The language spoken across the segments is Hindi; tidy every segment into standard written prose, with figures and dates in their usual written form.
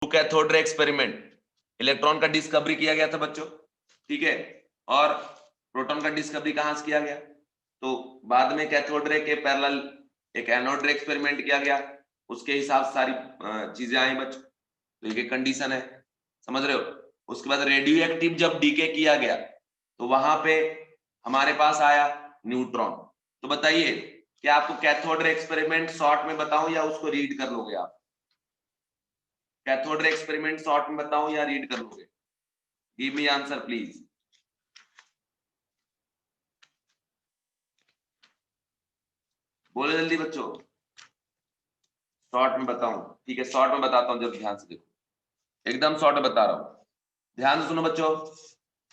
कैथोड रे एक्सपेरिमेंट, इलेक्ट्रॉन का डिस्कवरी किया गया था बच्चों, ठीक है, और प्रोटॉन का डिस्कवरी कहां से किया गया, तो बाद में कैथोड रे के पैरेलल एक एनोड रे एक्सपेरिमेंट किया गया, उसके हिसाब से सारी चीजें आई बच्चों, तो ये कंडीशन है, समझ रहे हो। उसके बाद रेडियो एक्टिव जब डीके किया गया तो वहां पे हमारे पास आया न्यूट्रॉन। तो बताइए क्या आपको कैथोड रे एक्सपेरिमेंट शॉर्ट में बताऊं या उसको रीड कर लोगे आप, कैथोड रे एक्सपेरिमेंट शॉर्ट में बताऊं या रीड कर लोगे, गिव मी आंसर प्लीज। बोले जल्दी बच्चों, शॉर्ट में बताऊं, ठीक है शॉर्ट में बताता हूं, जब ध्यान से देखो, एकदम शॉर्ट में बता रहा हूं, ध्यान से सुनो बच्चों।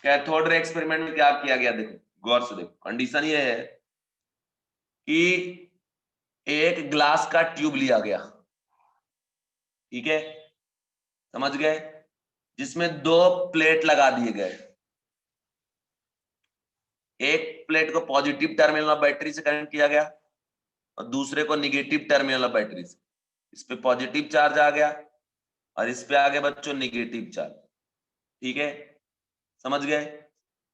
कैथोड रे एक्सपेरिमेंट में क्या किया गया, देखो गौर से देखो, कंडीशन ये है कि एक ग्लास का ट्यूब लिया गया, ठीक है, समझ गए, जिसमें दो प्लेट लगा दिए गए, एक प्लेट को पॉजिटिव टर्मिनल ऑफ बैटरी से कनेक्ट किया गया और दूसरे को निगेटिव टर्मिनल ऑफ बैटरी से, इस पे पॉजिटिव चार्ज आ गया और इस पे आ गया बच्चों निगेटिव चार्ज, ठीक है, समझ गए।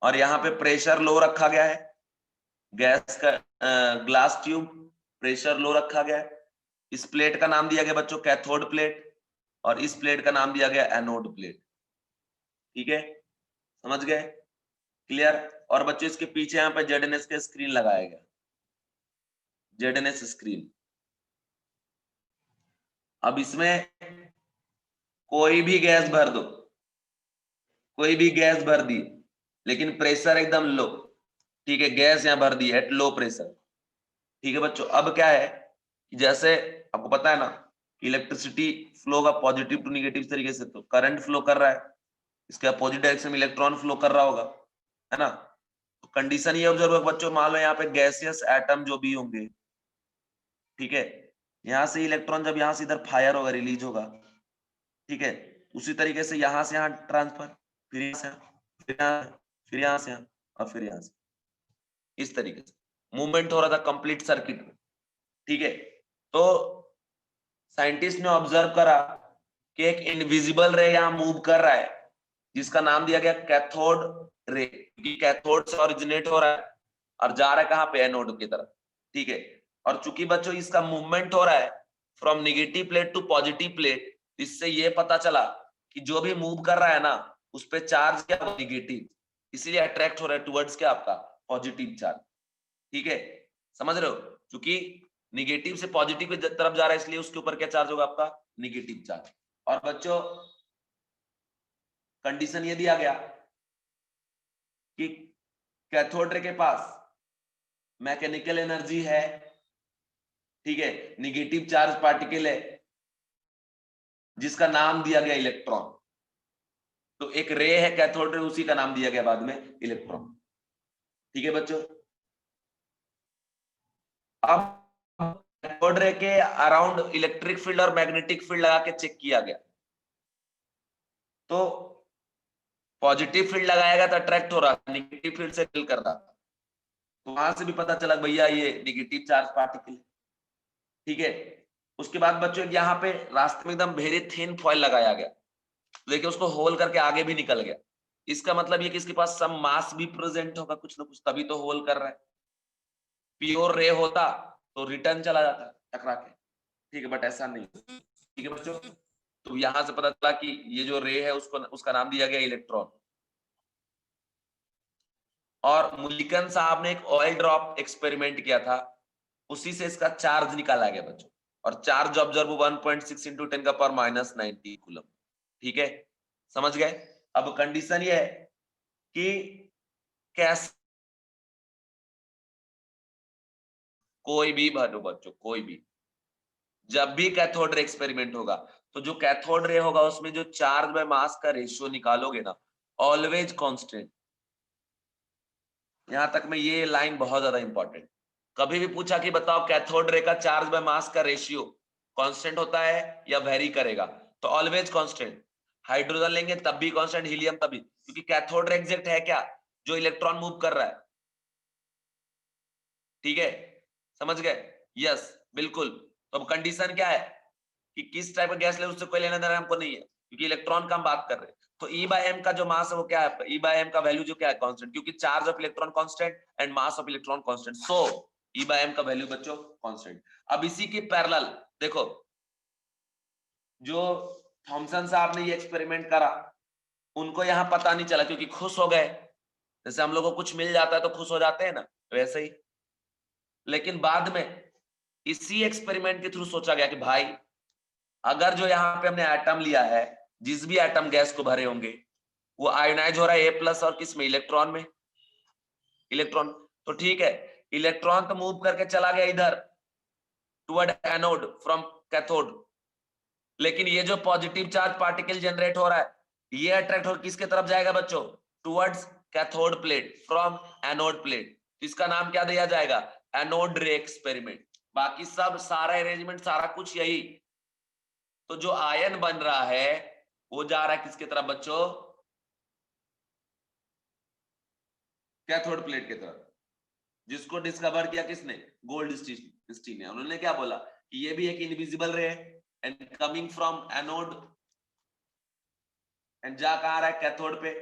और यहाँ पे प्रेशर लो रखा गया है, गैस का ग्लास ट्यूब, प्रेशर लो रखा गया है, इस प्लेट का नाम दिया गया बच्चों कैथोड प्लेट और इस प्लेट का नाम दिया गया एनोड प्लेट, ठीक है, समझ गए, क्लियर। और बच्चों इसके पीछे यहाँ पे जेडएनएस का स्क्रीन लगाया गया, जेडएनएस स्क्रीन। अब इसमें कोई भी गैस भर दो, कोई भी गैस भर दी, लेकिन प्रेशर एकदम लो, ठीक है, गैस यहां भर दी एट लो प्रेशर, ठीक है बच्चों। अब क्या है कि जैसे आपको पता है ना कि इलेक्ट्रिसिटी फ्लो का पॉजिटिव टू निगेटिव तरीके से, तो करंट फ्लो कर रहा है, इसके अपोजिट डायरेक्शन में इलेक्ट्रॉन फ्लो कर रहा होगा, है ना। तो कंडीशन ये ऑब्जर्व होगा बच्चों, मान लो यहाँ पे गैसियस एटम जो भी होंगे, ठीक है, यहाँ से इलेक्ट्रॉन जब यहाँ से इधर फायर होगा, रिलीज होगा, ठीक है, उसी तरीके से यहाँ से यहाँ ट्रांसफर, फिर यहाँ से फिर यहाँ, फिर यहाँ से यहाँ और फिर यहाँ से, इस तरीके से मूवमेंट हो रहा था कंप्लीट सर्किट में, ठीक है। तो साइंटिस्ट ने ऑब्जर्व करा कि एक इनविजिबल रे यहाँ मूव कर रहा है, जिसका नाम दिया गया कैथोड रे, क्योंकि कैथोड से ओरिजिनेट हो रहा है और जा रहा है कहां पे, एनोड की तरफ, ठीक है। और चूंकि बच्चों इसका मूवमेंट हो रहा है from negative plate to positive plate, इससे ये पता चला कि जो भी मूव कर रहा है ना उस पे चार्ज क्या, निगेटिव, इसलिए अट्रैक्ट हो रहा है टुवर्ड्स क्या, आपका पॉजिटिव चार्ज, ठीक है, समझ रहे हो, क्योंकि निगेटिव से पॉजिटिव की तरफ जा रहा है इसलिए उसके ऊपर क्या चार्ज होगा, आपका निगेटिव चार्ज। और बच्चों कंडीशन ये दिया गया कि कैथोड रे के पास मैकेनिकल एनर्जी है, ठीक है, निगेटिव चार्ज पार्टिकल है जिसका नाम दिया गया इलेक्ट्रॉन, तो एक रे है कैथोड रे, उसी का नाम दिया गया बाद में इलेक्ट्रॉन, ठीक है बच्चों। अब कैथोड रे के अराउंड इलेक्ट्रिक फील्ड और मैग्नेटिक फील्ड लगा के चेक किया गया, तो पॉजिटिव फील्ड लगाएगा तो अट्रैक्ट हो रहा, निगेटिव फील्ड से किल कर रहा, तो वहां से भी पता चला भैया ये निगेटिव चार्ज पार्टिकल, ठीक है। उसके बाद बच्चों यहाँ पे रास्ते में एकदम वेरी थिन फॉइल लगाया गया, देखिए उसको होल करके आगे भी निकल गया, इसका मतलब ये कि इसके पास सम मास भी प्रेजेंट होगा कुछ ना कुछ, तभी तो होल कर रहा है। प्योर रे होता तो रिटर्न चला जाता टकरा के, ठीक है, बट ऐसा नहीं, ठीक है बच्चों। तो यहां से पता चला कि ये जो रे है उसको उसका नाम दिया गया इलेक्ट्रॉन। और मुलिकन साहब ने एक ऑयल ड्रॉप एक्सपेरिमेंट किया था, उसी से इसका चार्ज निकाला गया बच्चों, और चार्ज ऑब्जर्व 1.6 इंटू 10 का पावर -90 कूलम, ठीक है, समझ गए। अब कंडीशन ये है कि कैसे कोई भी भरो बच्चों, कोई भी जब भी कैथोड रे एक्सपेरिमेंट होगा तो जो कैथोड रे होगा उसमें जो चार्ज बाय मास का रेशियो निकालोगे ना, ऑलवेज कांस्टेंट। यहां तक में ये लाइन बहुत ज्यादा इंपॉर्टेंट, कभी भी पूछा कि बताओ कैथोड रे का चार्ज बाय मास का रेशियो कांस्टेंट होता है या वेरी करेगा, तो ऑलवेज कांस्टेंट। हाइड्रोजन लेंगे तब भी कांस्टेंट, हीलियम तभी, क्योंकि कैथोड रे एग्जैक्ट है क्या, जो इलेक्ट्रॉन मूव कर रहा है, ठीक है, समझ गए, यस बिल्कुल। तो अब कंडीशन क्या है कि किस टाइप का गैस ले उससे कोई लेना देना हमको नहीं है, क्योंकि इलेक्ट्रॉन का हम बात कर रहे हैं। तो E बाय एम का जो मास है वो क्या है, E बाय एम का वैल्यू जो क्या है, कांस्टेंट, क्योंकि charge of electron constant and mass of electron constant, so E by M का वैल्यू बच्चों कांस्टेंट। अब इसी की पैरेलल देखो, जो थॉमसन साहब ने ये एक्सपेरिमेंट करा, उनको यहां पता नहीं चला क्योंकि खुश हो गए, जैसे हम लोग को कुछ मिल जाता है तो खुश हो जाते हैं ना, वैसे ही। लेकिन बाद में इसी एक्सपेरिमेंट के थ्रू सोचा गया कि भाई अगर जो यहाँ पे हमने एटम लिया है, जिस भी एटम गैस को भरे होंगे, वो आयोनाइज हो रहा है A+ और किस में, इलेक्ट्रॉन में, इलेक्ट्रॉन। तो ठीक है, इलेक्ट्रॉन तो मूव करके चला गया इधर टुवर्ड एनोड फ्रॉम कैथोड, लेकिन ये जो पॉजिटिव चार्ज पार्टिकल जनरेट हो रहा है, ये अट्रैक्ट होकर किसके तरफ जाएगा बच्चों, towards cathode plate from anode plate. तो इसका नाम क्या दिया जाएगा, एनोड रे एक्सपेरिमेंट। बाकी सब सारा अरेंजमेंट सारा कुछ यही। तो जो आयन बन रहा है वो जा रहा है किसके तरफ बच्चों, कैथोड प्लेट की तरफ, जिसको डिस्कवर किया किसने, गोल्डस्टीन ने। उन्होंने क्या बोला कि ये भी एक इनविजिबल रे है and coming from anode and जा कहां रहा है, कैथोड पे।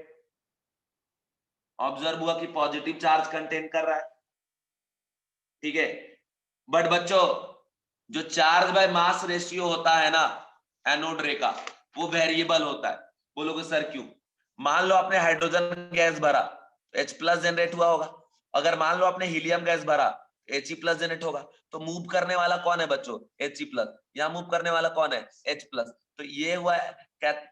ऑब्जर्व हुआ कि पॉजिटिव चार्ज कंटेन कर रहा है, ठीक है। बट बच्चों जो चार्ज बाय मास रेशियो होता है ना एनोड रे का, वो वेरिएबल होता है। बोलोगे सर क्यों, मान लो आपने हाइड्रोजन गैस भरा, H+ जनरेट हुआ होगा। अगर मान लो आपने हीलियम गैस भरा, He+ जनरेट होगा। तो मूव करने वाला कौन है बच्चों, He+। यहाँ मूव करने वाला कौन है, H+। तो ये हुआ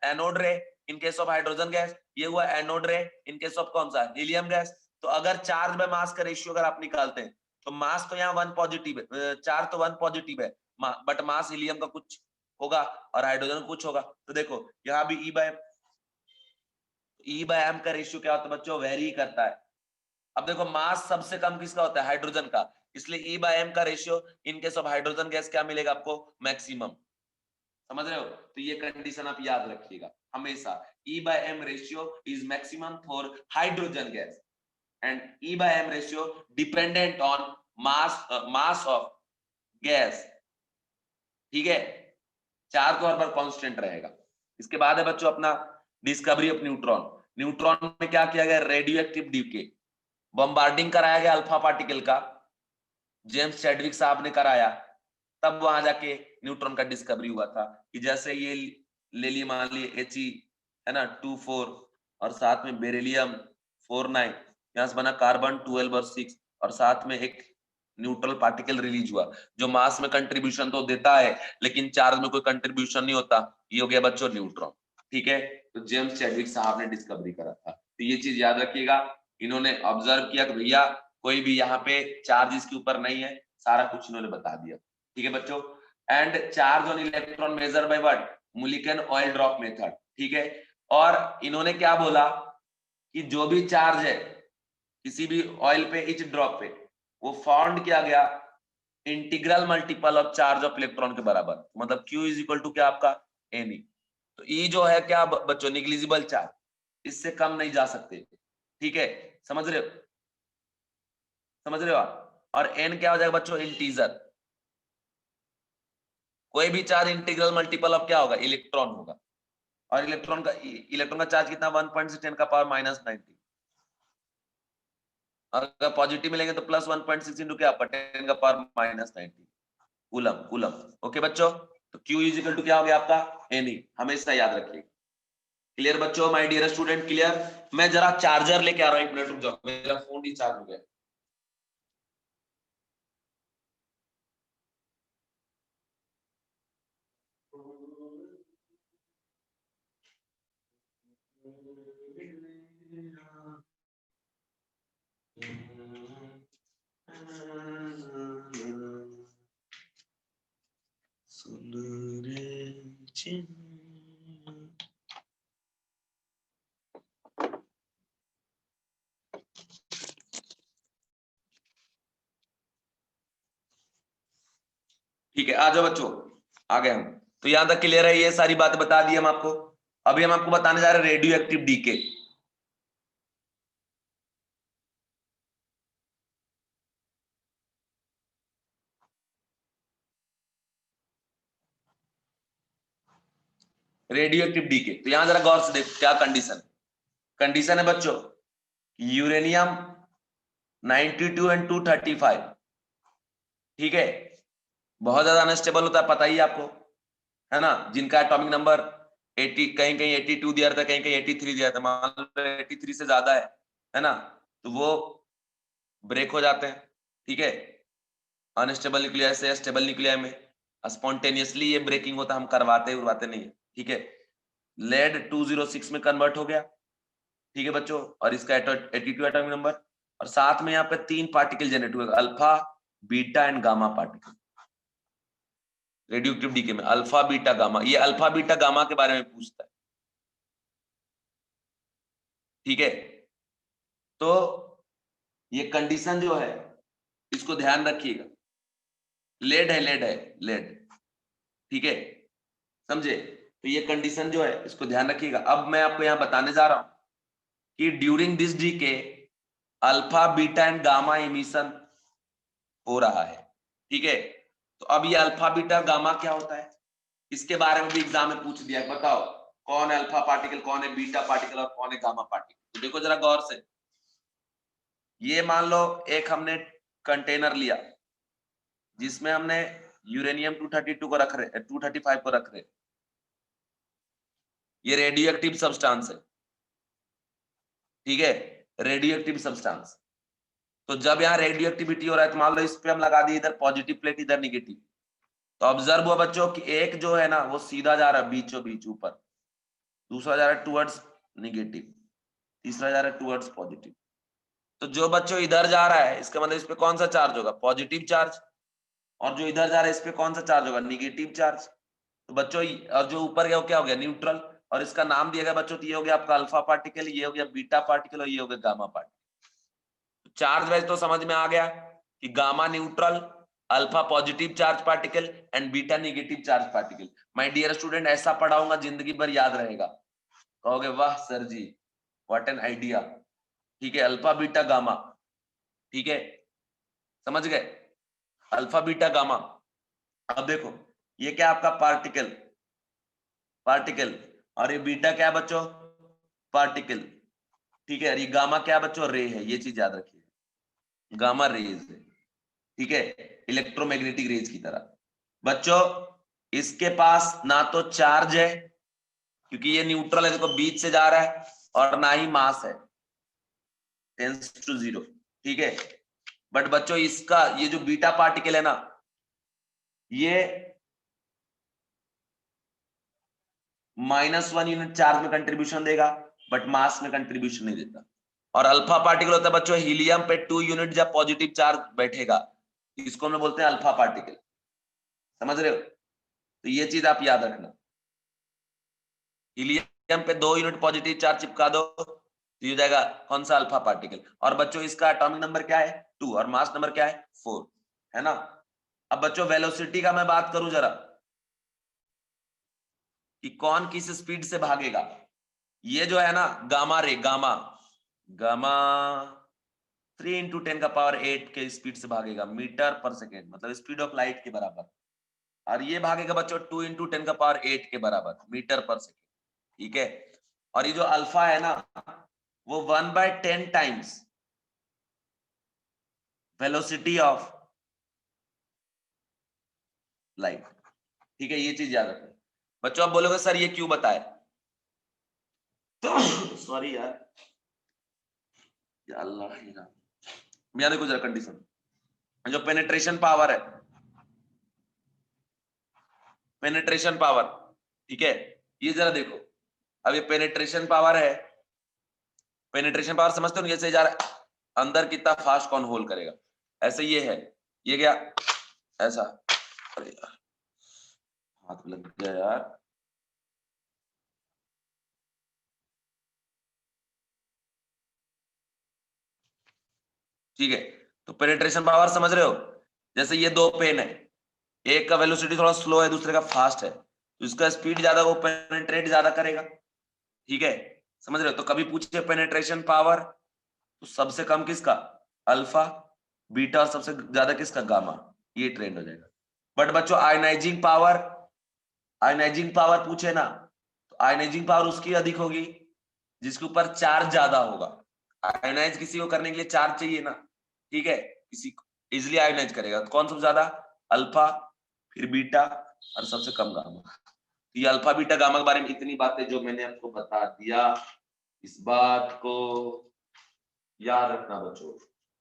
एनोड रे in case of hydrogen gas, ये हुआ एनोड रे इन केस ऑफ कौन सा, हीलियम गैस। तो अगर चार्ज बाय मास का रेशियो अगर आप निकालते हैं, तो मास तो यहाँ 1 पॉजिटिव है, चार्ज तो 1 पॉजिटिव है, बट मास हीलियम का कुछ होगा और हाइड्रोजन कुछ होगा। तो देखो यहाँ भी ई बाय एम का रेशियो क्या होता है बच्चों, वेरी करता है। अब देखो मास सबसे कम किसका होता है, हाइड्रोजन का, इसलिए ई बाय एम का ratio in case of hydrogen gas क्या मिलेगा आपको, मैक्सिमम। समझ रहे हो, तो ये कंडीशन आप याद रखिएगा हमेशा, E by M ratio is maximum for hydrogen gas and E by M ratio dependent on mass of gas, ठीक है। चार तो हर बार कांस्टेंट रहेगा। इसके बाद है बच्चों अपना डिस्कवरी ऑफ न्यूट्रॉन। न्यूट्रॉन में क्या किया गया, रेडियो एक्टिव डीके, बम्बार्डिंग कराया गया अल्फा पार्टिकल का, जेम्स चैडविक साहब ने कराया। तब वहां जाके न्यूट्रॉन का डिस्कवरी हुआ था कि जैसे ये ले लिए, मान लिए He है ना 2 4 और साथ में बेरिलियम 4 9, यहां से बना कार्बन 12 और 6 और साथ में एक न्यूट्रल पार्टिकल रिलीज हुआ जो मास में कंट्रीब्यूशन तो देता है लेकिन चार्ज में कोई कंट्रीब्यूशन नहीं होता। ये हो गया बच्चों न्यूट्रॉन, ठीक है। तो जेम्स चैडविक साहब ने डिस्कवरी करा था। तो ये चीज याद रखिएगा, इन्होंने ऑब्जर्व किया कि भैया कोई भी यहाँ पे चार्ज इसके ऊपर नहीं है, सारा कुछ इन्होंने बता दिया, ठीक है बच्चों। And charge on electron measure by what, Mulliken oil drop method, ठीक है। और इन्होंने क्या बोला कि जो भी चार्ज है किसी भी ऑयल पे, इच ड्रॉप पे, वो फाउंड किया गया integral multiple of charge of electron के बराबर, मतलब Q इज इक्वल टू क्या आपका Ne। तो E जो है क्या बच्चों, निग्लिजिबल चार्ज, इससे कम नहीं जा सकते, ठीक है। समझ रहे हो, समझ रहे हो आप। और N क्या हो जाएगा बच्चों, इंटीजर। कोई भी चार्ज इंटीग्रल मल्टीपल ऑफ क्या होगा, इलेक्ट्रॉन होगा। और इलेक्ट्रॉन का चार्ज कितना, 1.10 का पावर -90। अगर पॉजिटिव मिलेंगे तो +1.6 इंटू क्या, 10 का पावर -90 कूलम, कूलम। ओके बच्चों, तो Q इज इक्वल टू क्या हो गया आपका, Ne, हमेशा याद रखिए। क्लियर बच्चों, माय डियर स्टूडेंट, क्लियर। मैं जरा चार्जर लेके आ रहा हूं, 1 मिनट रुक जाओ, मेरा फोन ही चार्ज हो गया। सुन रे चिन्ह। ठीक है, आ जाओ बच्चों, आ गए हम। तो यहां तक क्लियर है, ये सारी बात बता दी हम आपको। अभी हम आपको बताने जा रहे हैं radioactive decay. Radioactive decay. तो यहां जरा गौर से देखो क्या कंडीशन कंडीशन है बच्चों, यूरेनियम 92 एंड 235, ठीक है, बहुत ज्यादा अनस्टेबल होता है, पता ही आपको, है ना, जिनका एटॉमिक नंबर 80, कहीं कहीं 82 दिया था, कहीं कहीं 83 दिया था, मान लो 83 से ज्यादा है ना, तो वो ब्रेक हो जाते हैं, ठीक है, अनस्टेबल न्यूक्लियाई से स्टेबल न्यूक्लियाई में स्पॉन्टेनियसली ये ब्रेकिंग होता है, हम करवाते उड़वाते नहीं है, ठीक है। लेड 206 में कन्वर्ट हो गया, ठीक है बच्चों, और इसका 82 एटॉमिक नंबर, और साथ में यहाँ पे 3 पार्टिकल जनरेट हुए, alpha beta and gamma particle radioactive decay में, अल्फा बीटा गामा, ये अल्फा बीटा गामा के बारे में पूछता है, ठीक है। तो ये कंडीशन जो है इसको ध्यान रखिएगा, लेड है, लेड है, लेड, ठीक है, समझे। तो ये कंडीशन जो है इसको ध्यान रखिएगा। अब मैं आपको यहां बताने जा रहा हूं कि during this decay alpha beta and gamma emission हो रहा है, ठीक है। तो अब ये अल्फा बीटा गामा क्या होता है, इसके बारे में भी एग्जाम में पूछ दिया, बताओ कौन है अल्फा पार्टिकल, कौन है बीटा पार्टिकल और कौन है गामा पार्टिकल। तो देखो जरा गौर से, ये मान लो एक हमने कंटेनर लिया जिसमें हमने यूरेनियम 232 को रख रहे, 235 को रख रहे, ये रेडियो एक्टिव सब्सटेंस है, ठीक है, रेडियो एक्टिव सब्सटेंस। तो जब यहाँ रेडियो एक्टिविटी हो रहा है तो मान लो इस पे हम लगा दिए इधर पॉजिटिव प्लेट इधर निगेटिव, तो ऑब्जर्व हुआ बच्चों कि एक जो है ना वो सीधा जा रहा है बीचों बीच ऊपर, दूसरा जा रहा है टुवर्ड्स निगेटिव, तीसरा जा रहा है टुवर्ड्स पॉजिटिव। तो जो बच्चों इधर जा रहा है इसका मतलब इस पे कौन सा चार्ज होगा, पॉजिटिव चार्ज, और जो इधर जा रहा है इस पे कौन सा चार्ज होगा, निगेटिव चार्ज। तो बच्चों और जो ऊपर गया वो क्या हो गया, न्यूट्रल, और इसका नाम दिया गया बच्चों, तो ये हो गया आपका अल्फा पार्टिकल, ये हो गया बीटा पार्टिकल और ये हो गया गामा पार्टिकल। चार्ज वाइज तो समझ में आ गया कि gamma neutral, alpha positive charge particle and beta negative charge particle. My dear student, ऐसा पढ़ाऊंगा जिंदगी भर याद रहेगा, कहोगे वाह sir ji what an idea, ठीक है, अल्फा बीटा गामा, ठीक है, समझ गए, अल्फा बीटा गामा। अब देखो ये क्या आपका पार्टिकल, पार्टिकल, और ये बीटा क्या है बच्चों, पार्टिकल, ठीक है, और ये गामा क्या है बच्चों, रे है, ये चीज याद रखिए, गामा रेज है, ठीक है, इलेक्ट्रोमैग्नेटिक रेज की तरह। बच्चों इसके पास ना तो चार्ज है क्योंकि ये न्यूट्रल है, देखो बीच से जा रहा है, और ना ही मास है, टेंस टू 0, ठीक है। बट बच्चों इसका ये जो बीटा पार्टिकल है ना, ये -1 यूनिट चार्ज में कंट्रीब्यूशन देगा बट मास में कंट्रीब्यूशन नहीं देता। और अल्फा पार्टिकल होता है बच्चों हीलियम पे 2 यूनिट जब पॉजिटिव चार्ज बैठेगा, इसको हम बोलते हैं अल्फा पार्टिकल, समझ रहे हो। तो ये चीज आप याद रखना, हीलियम पे 2 यूनिट पॉजिटिव चार्ज चिपका दो तो ये जाएगा कौन सा, अल्फा पार्टिकल। और बच्चों इसका एटॉमिक नंबर क्या है 2 और मास नंबर क्या है 4, है ना। अब बच्चों वेलोसिटी का मैं बात करूं जरा कि कौन किस स्पीड से भागेगा, ये जो है ना गामा रे, गामा गामा 3 × 10⁸ के स्पीड से भागेगा मीटर पर सेकेंड, मतलब स्पीड ऑफ लाइट के बराबर, और ये भागेगा बच्चों 2 × 10⁸ के बराबर मीटर पर सेकेंड, ठीक है। और ये जो अल्फा है ना वो 1/10 टाइम्स वेलोसिटी ऑफ लाइट, ठीक है, ये चीज याद रखना। बच्चों आप बोलोगे सर ये क्यों बताए, तो सॉरी यार, या अल्लाह याद देखो जरा कंडीशन, जो पेनिट्रेशन पावर है, पेनिट्रेशन पावर, ठीक है, ये जरा देखो, अब ये पेनिट्रेशन पावर है, पेनिट्रेशन पावर समझते हो, जैसे जा रहा है अंदर कितना फास्ट कौन होल करेगा, ऐसे ये है, ये क्या ऐसा, अरे यार हाथ लग गया यार, ठीक है। तो पेनिट्रेशन पावर समझ रहे हो, जैसे ये 2 पेन है, एक का वेलोसिटी थोड़ा स्लो है दूसरे का फास्ट है, तो इसका स्पीड ज्यादा, वो पेनिट्रेट ज्यादा करेगा, ठीक है, समझ रहे हो। तो कभी पूछे पेनिट्रेशन पावर तो सबसे कम किसका, अल्फा, बीटा, और सबसे ज्यादा किसका, गामा, ये ट्रेंड हो जाएगा। बट बच्चों आयनाइजिंग पावर, आयनाइजिंग पावर पूछे ना आयनाइजिंग पावर उसकी अधिक होगी जिसके ऊपर चार्ज ज्यादा होगा। आयनाइज किसी को करने के लिए चार्ज चाहिए ना, ठीक है, किसी को इजिली आयनाइज करेगा तो कौन सबसे ज्यादा, अल्फा, फिर बीटा और सबसे कम गामा। ये अल्फा बीटा गामा के बारे में इतनी बातें जो मैंने आपको बता दिया, इस बात को याद रखना बच्चों,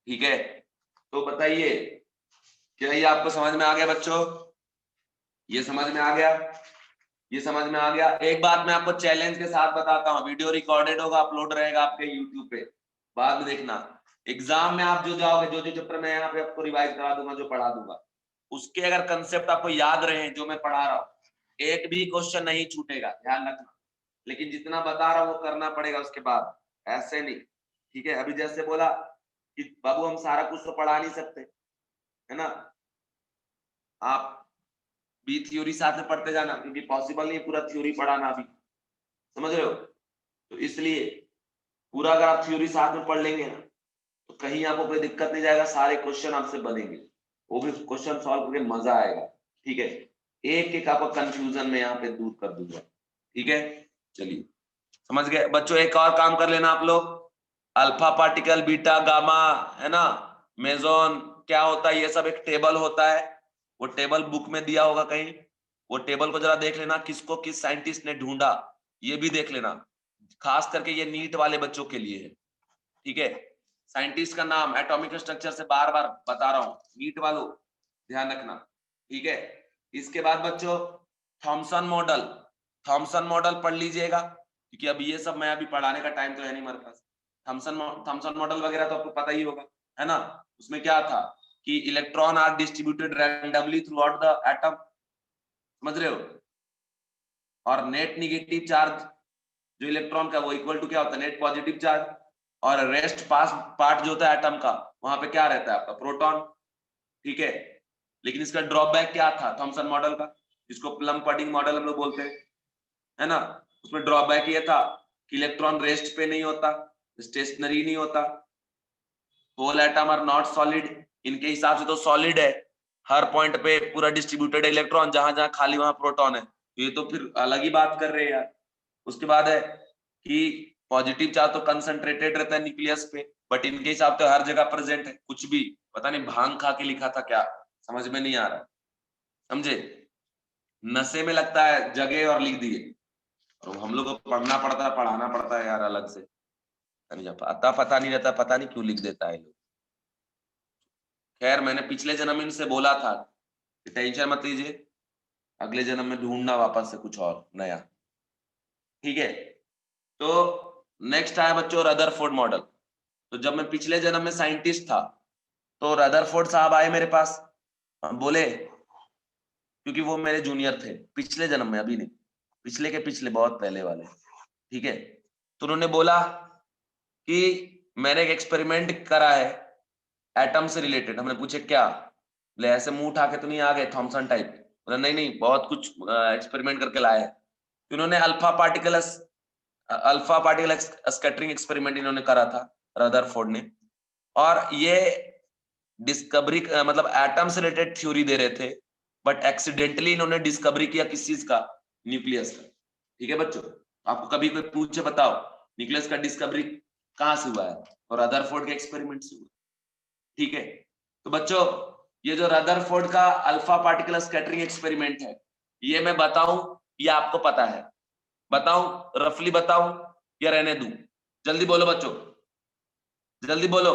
ठीक है। तो बताइए क्या ये आपको समझ में आ गया बच्चों? ये समझ में आ गया? ये समझ में आ गया? एक बात मैं आपको चैलेंज के साथ बताता हूँ, वीडियो रिकॉर्डेड होगा, अपलोड रहेगा आपके यूट्यूब पे, बाद में देखना। एग्जाम में आप जो जाओगे, जो जो चैप्टर मैं यहाँ पे आपको रिवाइज करा दूंगा, जो पढ़ा दूंगा, उसके अगर कंसेप्ट आपको याद रहे जो मैं पढ़ा रहा हूँ, एक भी क्वेश्चन नहीं छूटेगा, ध्यान रखना। लेकिन जितना बता रहा हूँ वो करना पड़ेगा उसके बाद, ऐसे नहीं, ठीक है। अभी जैसे बोला कि बाबू हम सारा कुछ तो पढ़ा नहीं सकते, है ना, आप भी थ्योरी साथ में पढ़ते जाना, क्योंकि पॉसिबल नहीं पूरा थ्योरी पढ़ाना अभी, समझ रहे हो। तो इसलिए पूरा अगर आप थ्योरी साथ में पढ़ लेंगे ना तो कहीं आपको कोई दिक्कत नहीं जाएगा, सारे क्वेश्चन आपसे बनेंगे, वो भी क्वेश्चन सॉल्व करके मजा आएगा, ठीक है। एक एक आपका कंफ्यूजन में यहाँ पे दूर कर दूंगा, ठीक है। चलिए समझ गए बच्चों। एक और काम कर लेना आप लोग, अल्फा पार्टिकल, बीटा, गामा, है ना, मेजॉन क्या होता है, ये सब एक टेबल होता है, वो टेबल बुक में दिया होगा कहीं, वो टेबल को जरा देख लेना, किसको किस साइंटिस्ट ने ढूंढा ये भी देख लेना, खास करके ये नीट वाले बच्चों के लिए है, ठीक है। साइंटिस्ट का नाम, एटॉमिक स्ट्रक्चर से बार बार बता रहा हूं, नीट वालों ध्यान रखना, ठीक है। इसके बाद बच्चों थॉमसन मॉडल, थॉमसन मॉडल पढ़ लीजिएगा, क्योंकि अब ये सब मैं अभी पढ़ाने का टाइम तो है नहीं मेरे पास। थॉमसन मॉडल वगैरह तो आपको पता ही होगा, है ना। उसमें क्या था कि electron are distributed randomly throughout the atom, समझ रहे हो, और नेट निगेटिव चार्ज जो इलेक्ट्रॉन का वो इक्वल टू क्या होता है, नेट पॉजिटिव चार्ज, और रेस्ट पास पार्ट जो होता है एटम का, वहां पे क्या रहता है आपका, प्रोटॉन, ठीक है। लेकिन इसका ड्रॉबैक क्या था थॉमसन मॉडल का, जिसको प्लम पडिंग मॉडल हम लोग बोलते हैं, है ना। उसमें ड्रॉबैक ये था कि इलेक्ट्रॉन रेस्ट पे नहीं होता, स्टेशनरी नहीं होता, whole atom are not solid, इनके हिसाब से तो सॉलिड है, हर पॉइंट पे पूरा डिस्ट्रीब्यूटेड है इलेक्ट्रॉन, जहां जहां खाली वहां प्रोटॉन है, ये तो फिर अलग ही बात कर रहे हैं यार। उसके बाद है कि पॉजिटिव चार्ज तो कंसंट्रेटेड रहता है न्यूक्लियस पे, बट इनके हिसाब से हर जगह प्रेजेंट है, कुछ भी पता नहीं भांग खा के लिखा था क्या, समझ में नहीं आ रहा, समझे, नशे में लगता है जगह और लिख दिए, और हम लोग को पढ़ना पड़ता है, पढ़ाना पड़ता है यार अलग से, पता नहीं रहता, पता नहीं क्यों लिख देता है लोग। खैर मैंने पिछले जन्म में इनसे बोला था कि टेंशन मत लीजिए, अगले जन्म में ढूंढना वापस से कुछ और नया, ठीक है। तो नेक्स्ट आया बच्चों रदरफोर्ड मॉडल। तो जब मैं पिछले जन्म में साइंटिस्ट था तो रदरफोर्ड साहब आए मेरे पास, बोले, क्योंकि वो मेरे जूनियर थे पिछले जन्म में, अभी नहीं, पिछले के पिछले बहुत पहले वाले, ठीक है। तो उन्होंने बोला कि मैंने एक एक्सपेरिमेंट करा है एटम से रिलेटेड। हमने पूछे क्या, बोले ऐसे मुंह उठा के तो नहीं आ गए थॉमसन टाइप, बोला नहीं नहीं बहुत कुछ एक्सपेरिमेंट करके लाए हैं। तो इन्होंने अल्फा पार्टिकल स्कैटरिंग एक्सपेरिमेंट इन्होंने करा था रदरफोर्ड ने, और ये डिस्कवरी मतलब एटम से रिलेटेड थ्योरी दे रहे थे, बट एक्सीडेंटली इन्होंने डिस्कवरी किया किस चीज का, न्यूक्लियस का, ठीक है बच्चों। आपको कभी कोई पूछे बताओ न्यूक्लियस का डिस्कवरी कहां से हुआ है, और रदरफोर्ड के एक्सपेरिमेंट से हुआ, ठीक है। तो बच्चों ये जो रदरफोर्ड का अल्फा पार्टिकल स्कैटरिंग एक्सपेरिमेंट है, ये मैं बताऊं या आपको पता है, बताऊं रफली बताऊं या रहने दूं, जल्दी बोलो बच्चों, जल्दी बोलो।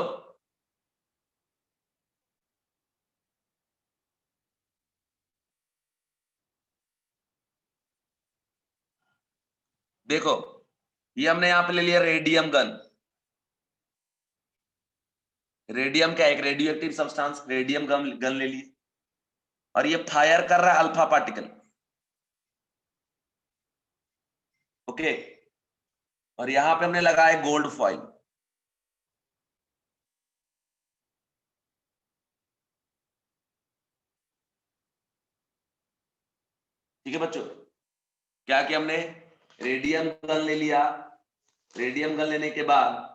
देखो ये हमने यहां पे ले लिया रेडियम गन, रेडियम क्या है, एक radio active substance, radium gun ले लिए, और ये फायर कर रहा है अल्फा पार्टिकल, ओके। और यहां पे हमने लगाया गोल्ड फॉइल, ठीक है बच्चों। क्या किया हमने, रेडियम गन ले लिया, रेडियम गन लेने के बाद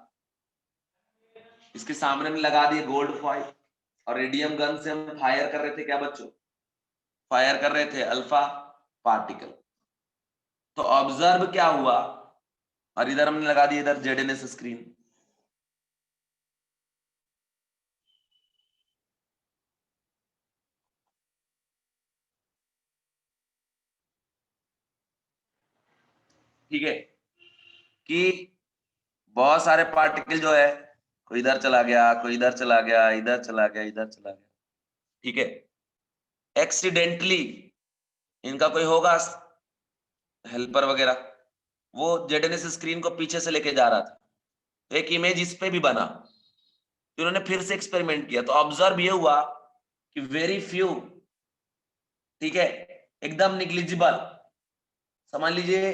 इसके सामने में लगा दिए गोल्ड फॉइल, और रेडियम गन से हम फायर कर रहे थे क्या बच्चों, फायर कर रहे थे अल्फा पार्टिकल, तो ऑब्जर्व क्या हुआ, और इधर हमने लगा दिया इधर जेडएनएस स्क्रीन। ठीक है, कि बहुत सारे पार्टिकल जो है, कोई इधर चला गया, कोई इधर चला गया, इधर चला गया, इधर चला गया। ठीक है, एक्सीडेंटली इनका कोई होगा हेल्पर वगैरह, वो जेडएनएस स्क्रीन को पीछे से लेके जा रहा था, तो एक इमेज इस पे भी बना। तो उन्होंने फिर से एक्सपेरिमेंट किया, तो ऑब्जर्व ये हुआ कि वेरी फ्यू, ठीक है, एकदम निग्लिजिबल, समझ लीजिए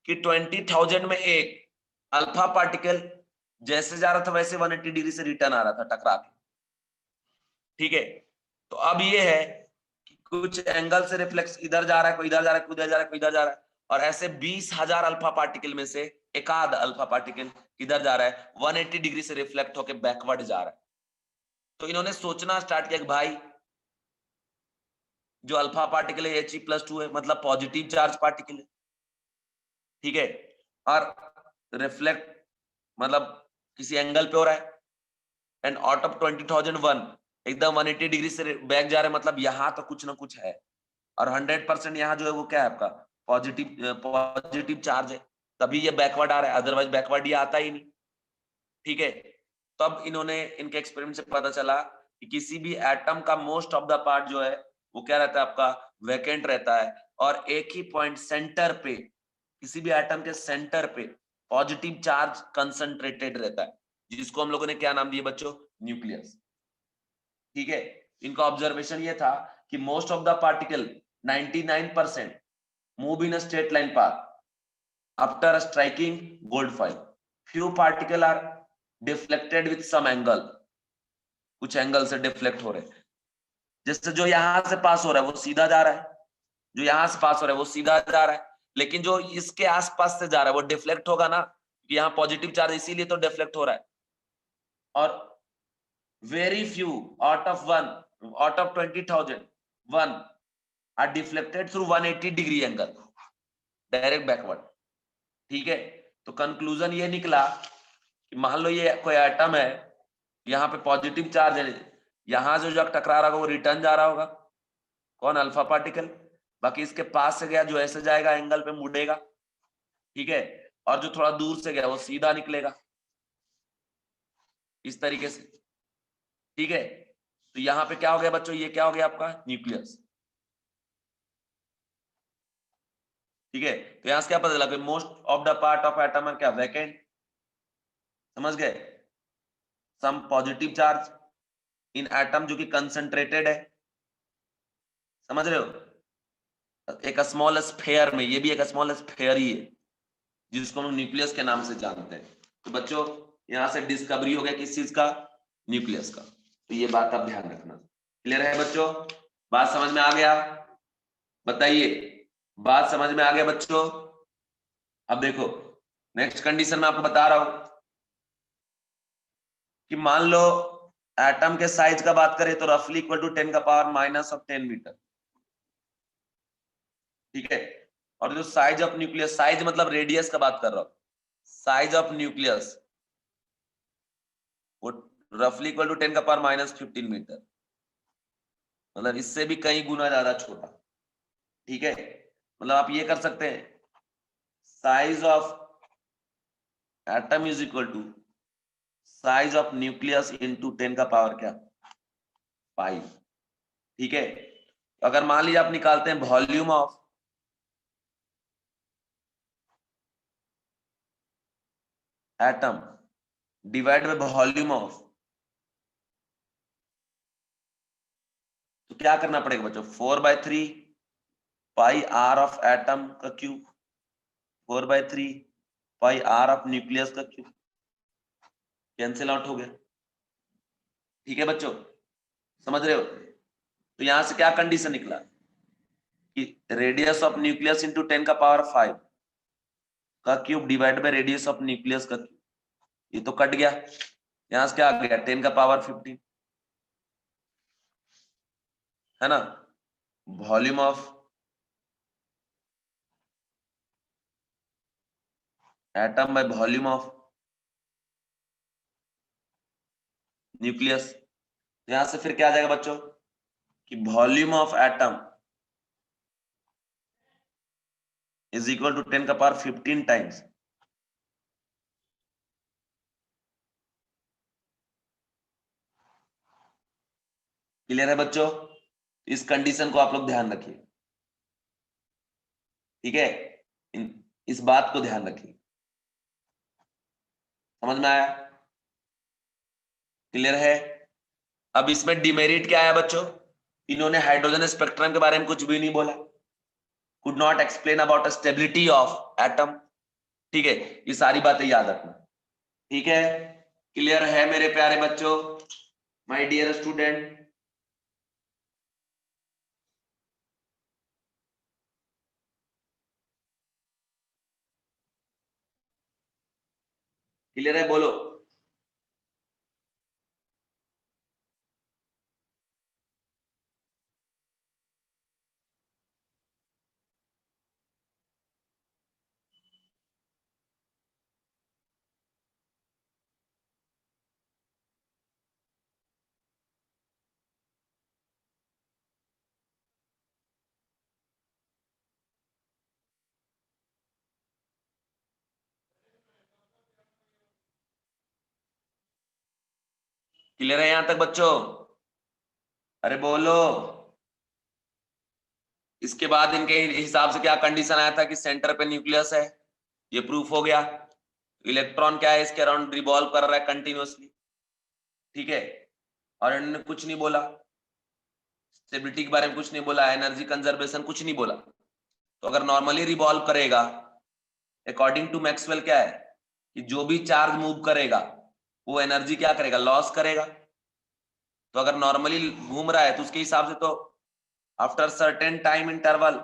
कि 20,000 में एक अल्फा पार्टिकल जैसे जा रहा था वैसे 180 डिग्री से रिटर्न आ रहा था टकरा के। ठीक है, तो अब ये है कि कुछ एंगल से रिफ्लेक्स इधर जा रहा है, कोई इधर जा रहा है, कोई इधर जा रहा है, कोई इधर जा रहा है, और ऐसे 20,000 अल्फा पार्टिकल में से एकाध अल्फा पार्टिकल इधर जा रहा है, 180 डिग्री से रिफ्लेक्ट होकर बैकवर्ड जा रहा है। तो इन्होंने सोचना स्टार्ट किया कि भाई जो अल्फा पार्टिकल है He+2 है, मतलब पॉजिटिव चार्ज पार्टिकल है। ठीक है, और रिफ्लेक्ट मतलब किसी एंगल पे हो रहा है, एंड आउट ऑफ 20,001 एकदम 180 डिग्री से बैक जा रहे हैं, मतलब यहां तो कुछ ना कुछ है। और 100% यहाँ जो है वो क्या है आपका पॉजिटिव चार्ज है, तभी ये बैकवर्ड आ रहा है, अदरवाइज बैकवर्ड ये आता ही नहीं। ठीक है, तब इन्होंने इनके एक्सपेरिमेंट से पता चला कि किसी भी एटम का मोस्ट ऑफ द पार्ट जो है वो क्या रहता है आपका वैकेंट रहता है, और एक ही पॉइंट सेंटर पे, किसी भी एटम के सेंटर पे पॉजिटिव चार्ज कंसंट्रेटेड रहता है, जिसको हम लोगों ने क्या नाम दिया बच्चों, न्यूक्लियस। ठीक है, इनका ऑब्जर्वेशन ये था कि most of the particle 99% move in a straight line path after striking gold foil, few particle are deflected with some angle, कुछ एंगल से डिफ्लेक्ट हो रहे हैं। जैसे जो यहां से पास हो रहा है वो सीधा जा रहा है, जो यहां से पास हो रहा है वो सीधा जा रहा है, लेकिन जो इसके आसपास से जा रहा है वो डिफ्लेक्ट होगा ना, कि यहाँ पॉजिटिव चार्ज इसीलिए तो डिफ्लेक्ट हो रहा है। और very few out of 20,000 one are deflected through 180 degree angle direct backward. ठीक है, तो कंक्लूजन ये निकला कि मान लो ये कोई एटम है, यहाँ पे पॉजिटिव चार्ज है, यहां से जो टकरा रहा होगा वो रिटर्न जा रहा होगा, कौन, अल्फा पार्टिकल, बाकी इसके पास से गया जो ऐसे जाएगा एंगल पे मुड़ेगा। ठीक है, और जो थोड़ा दूर से गया वो सीधा निकलेगा, इस तरीके से। ठीक है, तो यहाँ पे क्या हो गया बच्चों, ये क्या हो गया आपका न्यूक्लियस। ठीक है, तो यहां से क्या पता चला, most of the part of atom are क्या वैकेंट, समझ गए, some positive charge in atom जो कि कंसंट्रेटेड है, समझ रहे हो, एक स्मॉल स्फेयर में, ये भी एक स्मॉल स्फेयर ही है जिसको हम न्यूक्लियस के नाम से जानते हैं। तो बच्चों यहां से डिस्कवरी हो गया किस चीज का, न्यूक्लियस का। तो ये बात आप ध्यान रखना। क्लियर है बच्चों, बात समझ में आ गया, बताइए, बात समझ में आ गया बच्चों। अब देखो नेक्स्ट कंडीशन में आपको बता रहा हूं कि मान लो एटम के साइज का बात करें तो रफली इक्वल टू 10⁻⁻10 मीटर। ठीक है, और जो साइज ऑफ न्यूक्लियस, साइज मतलब रेडियस का बात कर रहा हूं, साइज ऑफ न्यूक्लियस वो रफली इक्वल टू 10⁻⁻15 मीटर, मतलब इससे भी कई गुना ज्यादा छोटा। ठीक है, मतलब आप ये कर सकते हैं, size of atom is equal to size of nucleus into 10 का पावर क्या, 5। ठीक है, तो अगर मान लीजिए आप निकालते हैं volume of atom divide by volume of, तो क्या करना पड़ेगा बच्चों, 4/3 पाई आर ऑफ एटम का cube, 4/3 pi R of nucleus का क्यूब, कैंसिल आउट हो गया। ठीक है बच्चों, समझ रहे हो, तो यहां से क्या कंडीशन निकला कि रेडियस ऑफ न्यूक्लियस इंटू 10 का पावर 5 का cube divide by radius of nucleus का क्यूब, ये तो कट गया, यहां से क्या आ गया 10 का पावर 15, है ना, volume of atom by volume of nucleus. यहां से फिर क्या आ जाएगा बच्चों कि volume of atom is equal to 10 का पावर 15 टाइम्स क्लियर है बच्चों। इस कंडीशन को आप लोग ध्यान रखिए, ठीक है। इस बात को ध्यान रखिए, समझ में आया? क्लियर है। अब इसमें डिमेरिट क्या है बच्चों, इन्होंने हाइड्रोजन स्पेक्ट्रम के बारे में कुछ भी नहीं बोला, could not explain about stability of atom, ठीक है। ये सारी बातें याद रखना, ठीक है। क्लियर है मेरे प्यारे बच्चों, माय डियर स्टूडेंट? क्लियर है, बोलो। क्लियर है यहां तक बच्चों? अरे बोलो। इसके बाद इनके हिसाब से क्या कंडीशन आया था कि सेंटर पे न्यूक्लियस है, ये प्रूफ हो गया। इलेक्ट्रॉन क्या है, इसके अराउंड रिवॉल्व कर रहा है कंटिन्यूअसली, ठीक है। और इन्होंने कुछ नहीं बोला, स्टेबिलिटी के बारे में कुछ नहीं बोला, एनर्जी कंजर्वेशन कुछ नहीं बोला। तो अगर नॉर्मली रिवॉल्व करेगा, अकॉर्डिंग टू मैक्सवेल क्या है कि जो भी चार्ज मूव करेगा वो एनर्जी क्या करेगा, लॉस करेगा। तो अगर नॉर्मली घूम रहा है तो उसके हिसाब से तो आफ्टर सर्टेन टाइम इंटरवल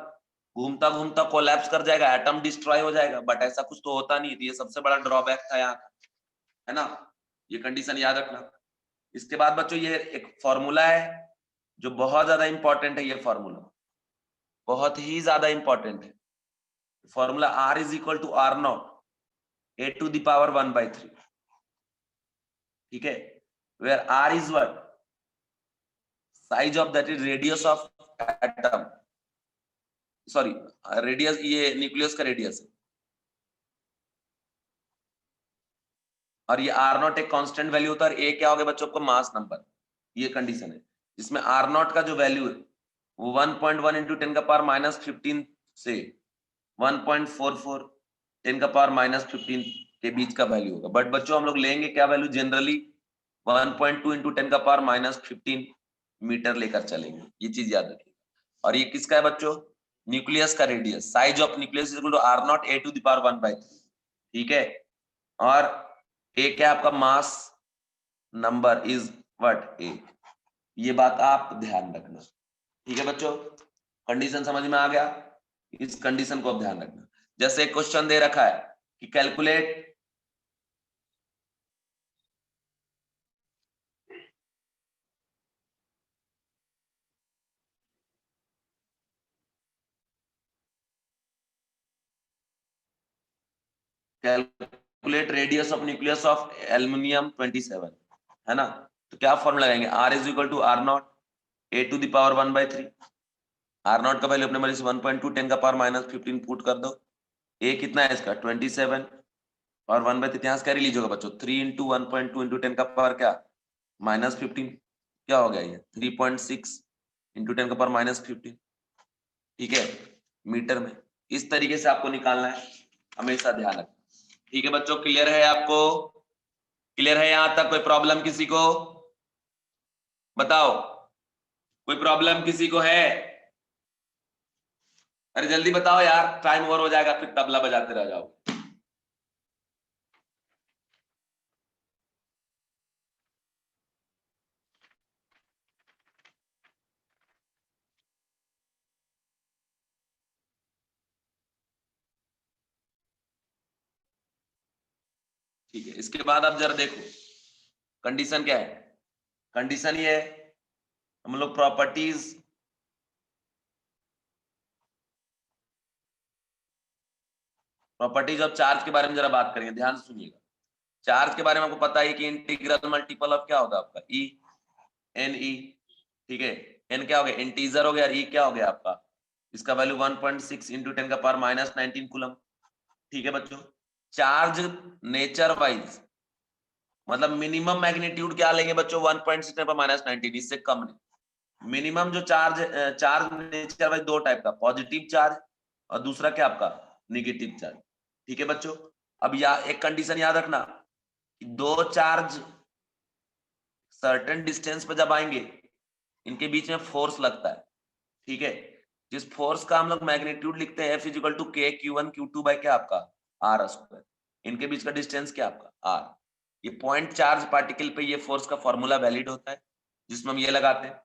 घूमता घूमता कोलैप्स कर जाएगा, एटम डिस्ट्रॉय हो जाएगा, बट ऐसा कुछ तो होता नहीं। ये सबसे बड़ा ड्रॉबैक था यहाँ का, है ना। ये कंडीशन याद रखना। इसके बाद बच्चों ये एक फॉर्मूला है जो बहुत ज्यादा इंपॉर्टेंट है, ये फॉर्मूला बहुत ही ज्यादा इंपॉर्टेंट है। Formula R is equal to R naught A to the power 1/3, ठीक है। Where R is what, size of that is radius of atom, sorry radius, ये न्यूक्लियस का रेडियस है। और ये आर नॉट एक कांस्टेंट वैल्यू होता है, और ए क्या हो गया बच्चों आपको, मास नंबर। ये कंडीशन है जिसमें आर नॉट का जो वैल्यू है वो 1.1 इंटू 10 का पावर -15 से 1.44 10 का पावर -15 के बीच का वैल्यू होगा। बट बच्चों हम लोग लेंगे क्या वैल्यू, जनरली 1.2 इंटू 10 का पावर -15 मीटर लेकर चलेंगे, ये चीज याद रखिए। और ये किसका है बच्चों, न्यूक्लियस का radius, size of nucleus is equal to R naught A to the power 1/3, ठीक है। और ए क्या आपका mass number is what, A. ये बात आप ध्यान रखना, ठीक है बच्चों। कंडीशन समझ में आ गया, इस कंडीशन को आप ध्यान रखना। जैसे एक क्वेश्चन दे रखा है कि calculate calculate radius of nucleus of aluminium 27, है ना। तो क्या फॉर्मूला लगाएंगे, R is equal to R naught A to the power 1/3। R naught का वैल्यू अपने मर्जी से 1.2 10 का पावर -15 पुट कर दो। ए कितना है इसका 27, और 1/3 यहाँ से क्या रिलीज होगा बच्चों, 3 इंटू 1.2 इंटू 10 का पावर क्या -15, क्या हो गया ये 3.6 इंटू 10 का पावर -15, ठीक है, मीटर में। इस तरीके से आपको निकालना है, हमेशा ध्यान रखना, ठीक है बच्चों। क्लियर है आपको, क्लियर है यहां तक? कोई प्रॉब्लम किसी को, बताओ, कोई प्रॉब्लम किसी को है? अरे जल्दी बताओ यार, टाइम ओवर हो जाएगा, फिर तबला बजाते रह जाओ। ठीक है, इसके बाद आप जरा देखो कंडीशन क्या है। कंडीशन ये है, हम लोग प्रॉपर्टीज प्रॉपर्टीज ऑफ चार्ज के बारे में जरा बात करेंगे, ध्यान से सुनिएगा। चार्ज के बारे में आपको पता है कि इंटीग्रल मल्टीपल ऑफ क्या होगा आपका ई एन ई, ठीक है। एन क्या हो गया, इंटीजर हो गया, ई क्या हो गया आपका, इसका वैल्यू 1.6 इंटू 10 का पावर -19 कूलम, ठीक है बच्चों। चार्ज नेचर वाइज मतलब मिनिमम मैग्नीट्यूड क्या लेंगे बच्चों, 1.6 पर -19, इससे कम नहीं। मिनिमम जो चार्ज नेचर वाइज दो टाइप का, पॉजिटिव चार्ज और दूसरा क्या आपका निगेटिव चार्ज, ठीक है बच्चों। अब एक कंडीशन याद रखना कि दो चार्ज सर्टेन डिस्टेंस पर जब आएंगे इनके बीच में फोर्स लगता है, ठीक है। जिस फोर्स का हम लोग मैग्नीट्यूड लिखते हैं F इक्वल टू के Q1 Q2 बाय क्या आपका R स्क्वायर, इनके बीच का डिस्टेंस क्या आपका R। ये पॉइंट चार्ज पार्टिकल पे ये फोर्स का फॉर्मूला वैलिड होता है, जिसमें हम ये लगाते हैं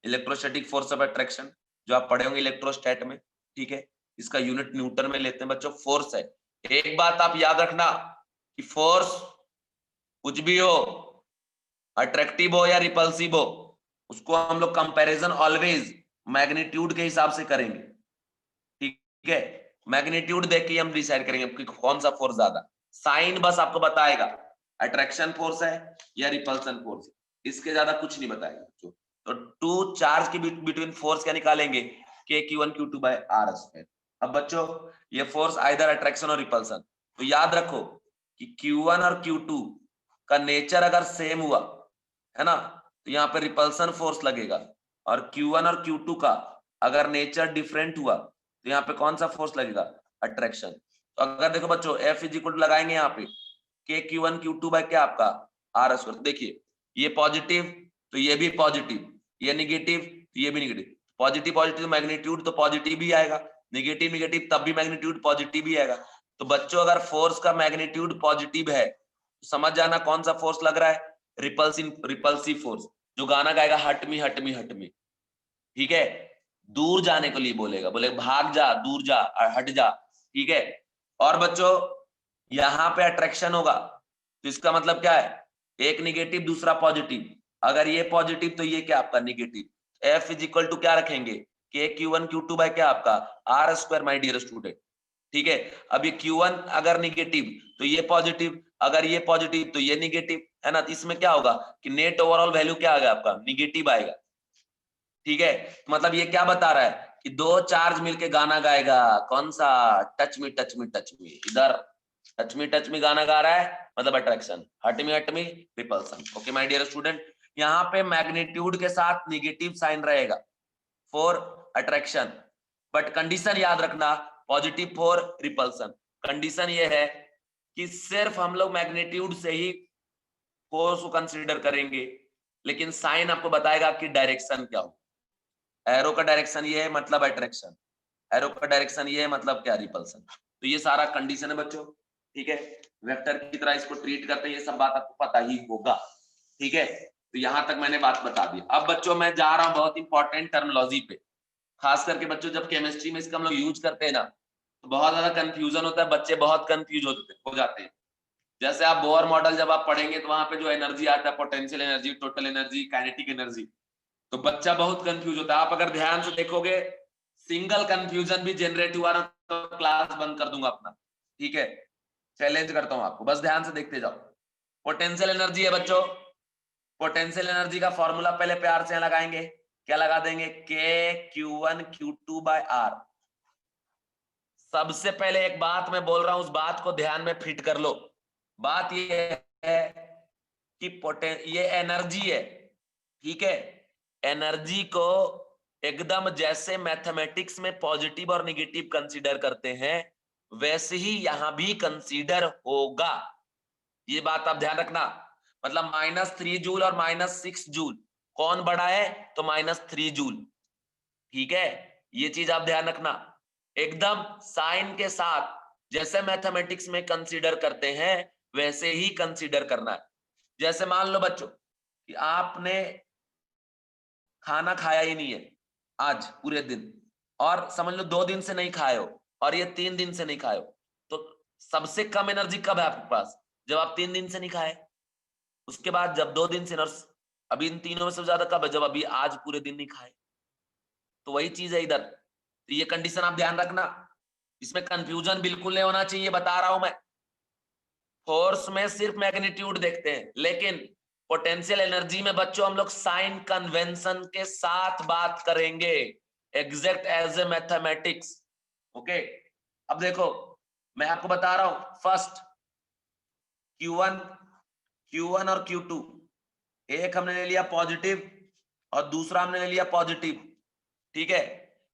इलेक्ट्रोस्टैटिक फोर्स ऑफ अट्रैक्शन, जो आप पढ़े होंगे इलेक्ट्रोस्टैट में, ठीक है। इसका यूनिट न्यूटन में लेते हैं बच्चों, फोर्स है। एक बात आप याद रखना कि फोर्स कुछ भी हो, अट्रैक्टिव हो या रिपल्सिव हो, उसको हम लोग कंपैरिजन ऑलवेज मैग्नीट्यूड के हिसाब से करेंगे, ठीक है। मैग्नीट्यूड देख के हम डिसाइड करेंगे कि कौन सा फोर्स ज्यादा। साइन बस आपको बताएगा अट्रैक्शन फोर्स है या रिपल्सन फोर्स, इसके ज्यादा कुछ नहीं बताएगा बच्चों। तो टू चार्ज के बिटवीन फोर्स क्या निकालेंगे, के Q1 Q2 bye R square. अब बच्चों ये फोर्स आइदर अट्रैक्शन और रिपल्सन, तो याद रखो कि Q1 और Q2 का नेचर अगर सेम हुआ है ना, तो यहाँ पे रिपल्सन फोर्स लगेगा। और Q1 और Q2 का अगर नेचर डिफरेंट हुआ तो यहाँ पे कौन सा फोर्स लगेगा, अट्रैक्शन। तो अगर देखो बच्चों F इज इक्वल टू लगाएंगे यहाँ पे के Q1 Q2 बाय क्या आपका R स्क्वायर। देखिए ये पॉजिटिव तो ये भी पॉजिटिव, ये निगेटिव तो ये भी निगेटिव। पॉजिटिव पॉजिटिव मैग्नीट्यूड तो पॉजिटिव भी आएगा, निगेटिव निगेटिव तब भी मैग्नीट्यूड पॉजिटिव भी आएगा। तो बच्चों अगर फोर्स का मैग्नीट्यूड पॉजिटिव है तो समझ जाना कौन सा फोर्स लग रहा है, रिपल्सिव फोर्स, जो गाना गाएगा हट मी हट मी हट मी, ठीक है। दूर जाने के लिए बोलेगा, बोले भाग जा, दूर जा, हट जा, ठीक है। और बच्चों यहां पे अट्रैक्शन होगा तो इसका मतलब क्या है, एक निगेटिव दूसरा पॉजिटिव। अगर ये पॉजिटिव तो ये क्या आपका negative. F is equal to क्या रखेंगे, के Q1 Q2 बाय क्या आपका R square, my dear student, ठीक है। अब ये Q1 अगर निगेटिव तो ये पॉजिटिव, अगर ये पॉजिटिव तो ये निगेटिव, है ना। इसमें क्या होगा कि नेट ओवरऑल वैल्यू क्या आएगा आपका निगेटिव आएगा, ठीक है। मतलब ये क्या बता रहा है कि दो चार्ज मिलके गाना गाएगा, कौन सा, touch me touch me touch me. इधर टच मी गाना गा रहा है मतलब अट्रैक्शन, हट मी repulsion. Okay my dear student, यहाँ पे मैग्नीट्यूड के साथ निगेटिव साइन रहेगा फॉर अट्रैक्शन, बट कंडीशन याद रखना पॉजिटिव फॉर रिपल्सन। कंडीशन ये है कि सिर्फ हम लोग मैग्नीट्यूड से ही फोर्स को कंसीडर करेंगे, लेकिन साइन आपको बताएगा कि डायरेक्शन क्या हो। एरो का डायरेक्शन ये है मतलब अट्रैक्शन, एरो का डायरेक्शन ये है मतलब क्या, रिपल्सन। तो ये सारा कंडीशन है बच्चों, ठीक है। वेक्टर की तरह इसको ट्रीट करते हैं, ये सब बात आपको पता ही होगा, ठीक है। तो यहां तक मैंने बात बता दी। अब बच्चों मैं जा रहा हूं बहुत इंपॉर्टेंट टर्मिनोलॉजी पे, खास करके बच्चों जब केमिस्ट्री में इसका हम लोग यूज करते हैं ना तो बहुत ज्यादा कंफ्यूजन होता है, बच्चे बहुत कंफ्यूज हो जाते हैं। जैसे आप बोर मॉडल जब आप पढ़ेंगे तो वहां पे जो एनर्जी आता है, potential energy, total energy, kinetic energy, तो बच्चा बहुत कंफ्यूज होता है। आप अगर ध्यान से देखोगे सिंगल कंफ्यूजन भी जनरेट हुआ ना तो क्लास बंद कर दूंगा अपना, ठीक है। चैलेंज करता हूं आपको, बस ध्यान से देखते जाओ। पोटेंशियल एनर्जी है बच्चों, पोटेंशियल एनर्जी का फॉर्मूला पहले प्यार से लगाएंगे, क्या लगा देंगे, के Q1 Q2 बाय R। सबसे पहले एक बात मैं बोल रहा हूं, उस बात को ध्यान में फिट कर लो। बात ये है कि ये एनर्जी है, ठीक है। एनर्जी को एकदम जैसे मैथमेटिक्स में पॉजिटिव और निगेटिव कंसीडर करते हैं वैसे ही यहां भी कंसीडर होगा, ये बात आप ध्यान रखना। मतलब -3 जूल और -6 जूल कौन बड़ा है, तो -3 जूल, ठीक है। ये चीज आप ध्यान रखना, एकदम साइन के साथ जैसे मैथमेटिक्स में कंसीडर करते हैं वैसे ही कंसीडर करना है। जैसे मान लो बच्चों कि आपने खाना खाया ही नहीं है आज पूरे दिन, और समझ लो 2 दिन से नहीं खाए हो, और ये 3 दिन से नहीं खाए हो, तो सबसे कम एनर्जी कब है आपके पास, जब आप 3 दिन से नहीं खाए। उसके बाद जब 2 दिन से, अभी इन तीनों में सबसे ज्यादा कब है, जब अभी आज पूरे दिन नहीं खाए। तो वही चीज है इधर, तो ये कंडीशन आप ध्यान रखना। इसमें कंफ्यूजन बिल्कुल नहीं होना चाहिए, बता रहा हूं मैं। फोर्स में सिर्फ मैग्नीट्यूड देखते हैं, लेकिन पोटेंशियल एनर्जी में बच्चों हम लोग साइन कन्वेंशन के साथ बात करेंगे, exact as a mathematics. Okay, अब देखो मैं आपको बता रहा हूं, फर्स्ट Q1 Q1 और Q2, एक हमने ले लिया पॉजिटिव और दूसरा हमने ले लिया पॉजिटिव, ठीक है,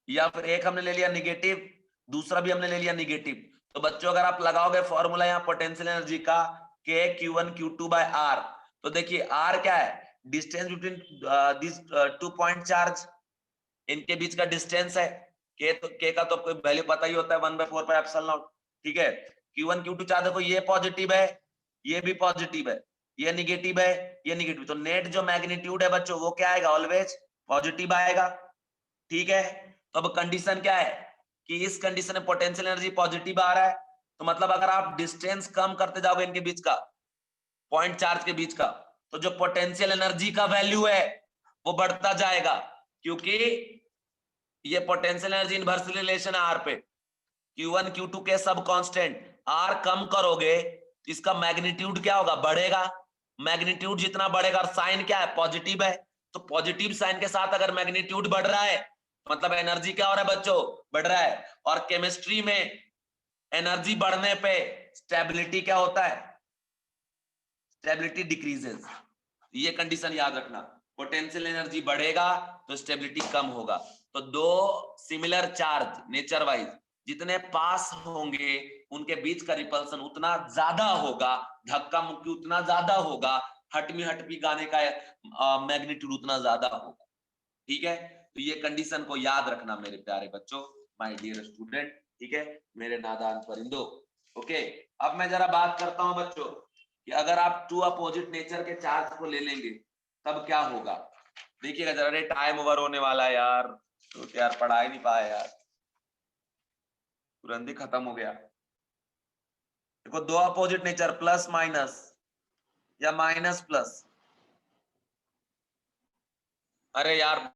या फिर एक हमने ले लिया निगेटिव, दूसरा भी हमने ले लिया निगेटिव। तो बच्चों अगर आप लगाओगे फॉर्मूला यहाँ पोटेंशियल एनर्जी का, के Q1 Q2 बाय आर, तो देखिए आर क्या है, distance between this 2 point charge, इनके बीच का डिस्टेंस है। के का तो आपको वैल्यू पता ही होता है, 1/4 पाई एप्सिलॉन नॉट, ठीक है। Q1 Q2 चार्ज देखो, ये पॉजिटिव है, ये भी पॉजिटिव है, ये निगेटिव है, ये निगेटिव, तो नेट जो मैग्नीट्यूड है बच्चों वो क्या आएगा, ऑलवेज पॉजिटिव आएगा, ठीक है। तो अब कंडीशन क्या है कि इस कंडीशन में पोटेंशियल एनर्जी पॉजिटिव आ रहा है, तो मतलब अगर आप डिस्टेंस कम करते जाओगे इनके बीच का, पॉइंट चार्ज के बीच का, तो जो पोटेंशियल एनर्जी का वैल्यू है वो बढ़ता जाएगा, क्योंकि ये पोटेंशियल एनर्जी इनवर्सली रिलेशन है आर पे। Q1 Q2 के सब कांस्टेंट, आर कम करोगे इसका मैग्नीट्यूड क्या होगा, बढ़ेगा। मैग्नीट्यूड जितना बढ़ेगा, और साइन क्या है, पॉजिटिव है, तो पॉजिटिव साइन के साथ अगर मैग्नीट्यूड बढ़ रहा है मतलब एनर्जी क्या हो रहा है बच्चों, बढ़ रहा है। और केमिस्ट्री में एनर्जी बढ़ने पे स्टेबिलिटी क्या होता है, स्टेबिलिटी डिक्रीजेस। ये कंडीशन याद रखना, पोटेंशियल एनर्जी बढ़ेगा तो स्टेबिलिटी कम होगा। तो दो सिमिलर चार्ज नेचर वाइज जितने पास होंगे उनके बीच का रिपल्सन उतना ज्यादा होगा, धक्का मुक्की उतना ज्यादा होगा, हटमी हटमी गाने का मैग्नीट्यूड उतना ज्यादा होगा, ठीक है। तो ये कंडीशन को याद रखना मेरे प्यारे बच्चों, माय डियर स्टूडेंट, ठीक है, मेरे नादान परिंदों। ओके, अब मैं जरा बात करता हूं बच्चों कि अगर आप टू अपोजिट नेचर के चार्ज को ले लेंगे तब क्या होगा। देखिएगा जरा, रे टाइम ओवर होने वाला है यार, तो यार पढ़ा ही नहीं पाया यार, तुरंत ही खत्म हो गया। देखो दो अपोजिट नेचर, प्लस माइनस या माइनस प्लस, अरे यार